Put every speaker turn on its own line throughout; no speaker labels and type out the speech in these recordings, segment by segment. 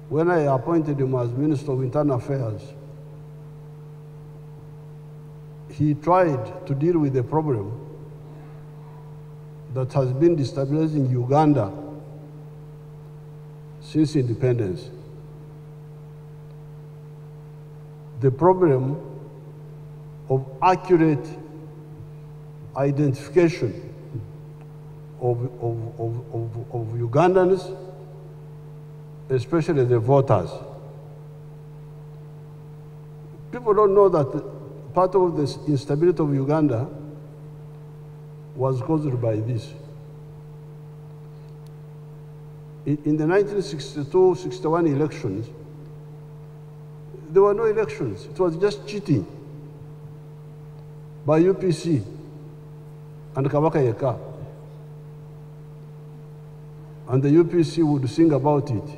when I appointed him as Minister of Internal Affairs, he tried to deal with a problem that has been destabilizing Uganda since independence. The problem of accurate identification of Ugandans, especially the voters. People don't know that part of the instability of Uganda was caused by this. In the 1962-61 elections, there were no elections. It was just cheating by UPC and Kabaka Yeka. And the UPC would sing about it.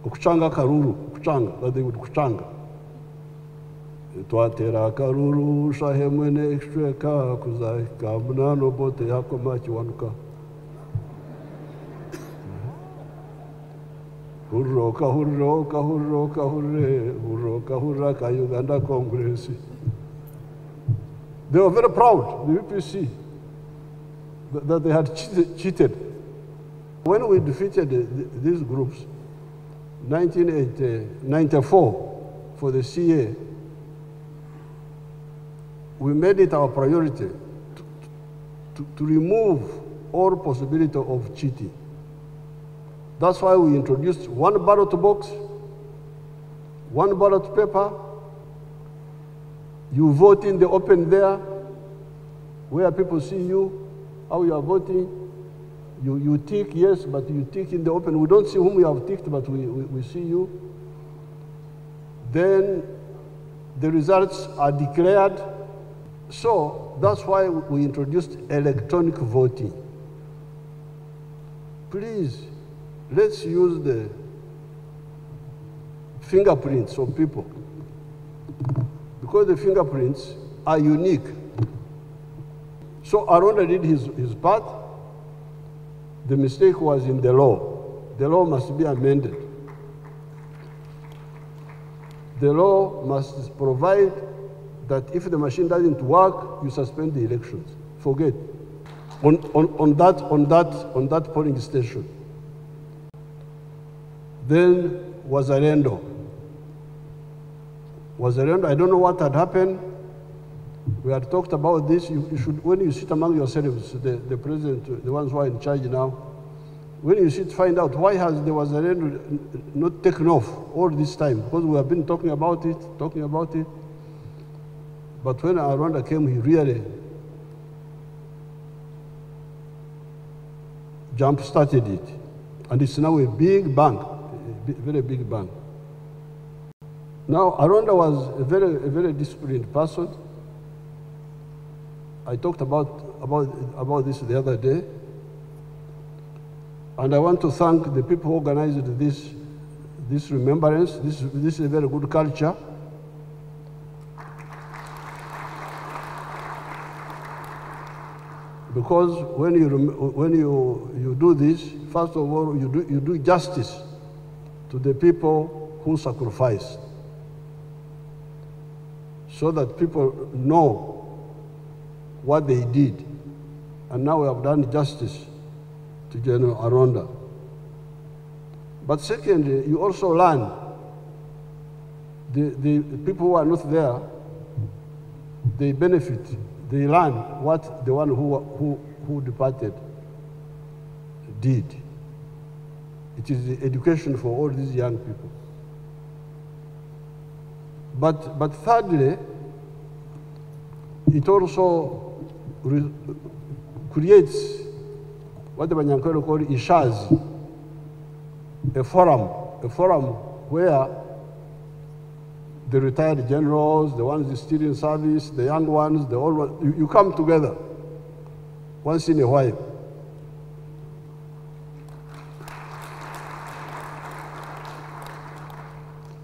Kuchanga karuru, kuchanga, that they would kuchanga. Twatera karuru, shahemwene ekstreka, kuzaika, mnano bote yako machi wanuka. Hurroka, hurroka, hurroka, hurre, hurroka, hurraka, Uganda Congress. They were very proud, the UPC, that they had cheated. When we defeated these groups, 1994, for the CA, we made it our priority to remove all possibility of cheating. That's why we introduced one ballot box, one ballot paper. You vote in the open there, where people see you, how you are voting. You tick, yes, but you tick in the open. We don't see whom you have ticked, but we see you. Then the results are declared. So that's why we introduced electronic voting. Please, let's use the fingerprints of people, because the fingerprints are unique. So Arunda did his part. The mistake was in the law. The law must be amended. The law must provide that if the machine doesn't work, you suspend the elections. Forget. On that polling station. Then Wazalendo. I don't know what had happened. We had talked about this. You should, when you sit among yourselves, the president, the ones who are in charge now, when you sit, find out why has the Wazalendo not taken off all this time, because we have been talking about it. But when Aranda came, he really jump-started it. And it's now a big bank, a very big bank. Now, Aranda was a very disciplined person. I talked about this the other day. And I want to thank the people who organized this remembrance. This is a very good culture. Because when you do this, first of all, you do justice to the people who sacrificed, so that people know what they did. And now we have done justice to General Aranda. But secondly, you also learn the people who are not there, they benefit. They learn what the one who departed did. It is the education for all these young people. But thirdly, it also creates what the Banyankore call ishazi, a forum where the retired generals, the ones still in service, the young ones, the old ones, you come together once in a while.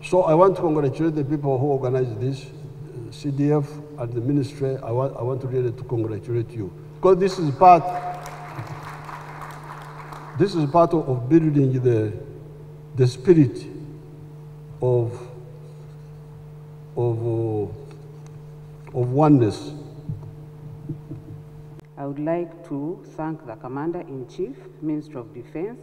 So I want to congratulate the people who organized this, CDF and the ministry. I want to really to congratulate you, because this is part of building the spirit of oneness.
I would like to thank the Commander-in-Chief, Minister of Defense,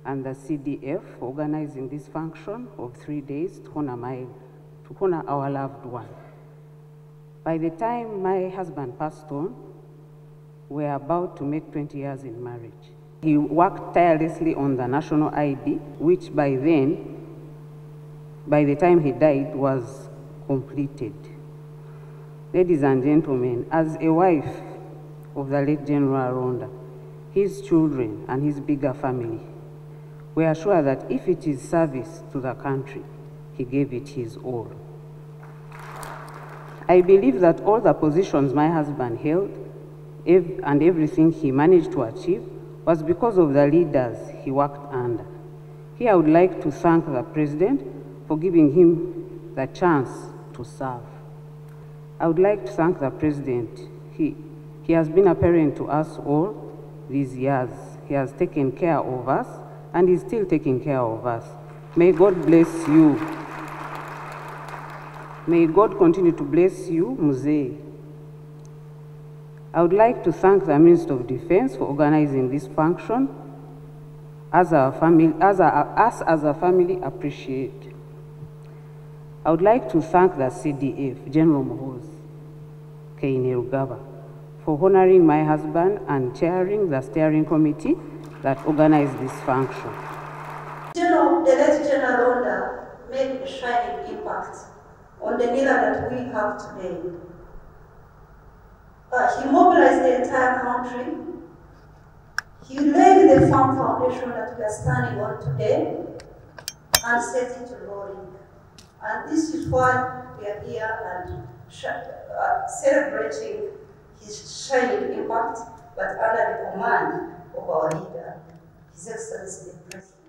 and the CDF for organizing this function of 3 days to honor our loved one. By the time my husband passed on, we were about to make 20 years in marriage. He worked tirelessly on the national ID, which by the time he died, was completed. Ladies and gentlemen, as a wife of the late General Ronda, his children and his bigger family, we are sure that if it is service to the country, he gave it his all. I believe that all the positions my husband held and everything he managed to achieve was because of the leaders he worked under. Here I would like to thank the President for giving him the chance to serve. I would like to thank the President. He has been a parent to us all these years. He has taken care of us and is still taking care of us. May God bless you. May God continue to bless you, Muzee. I would like to thank the Minister of Defense for organizing this function, as a family appreciate. I would like to thank the CDF, General Mohoz Kainerugaba, for honoring my husband and chairing the steering committee that organized this function.
The late General Ronda made a shining impact on the leader that we have today. He mobilized the entire country. He laid the firm foundation that we are standing on today and set it rolling. And this is why we are here and celebrating his shining impact, but under the command of our leader, His Excellency the President.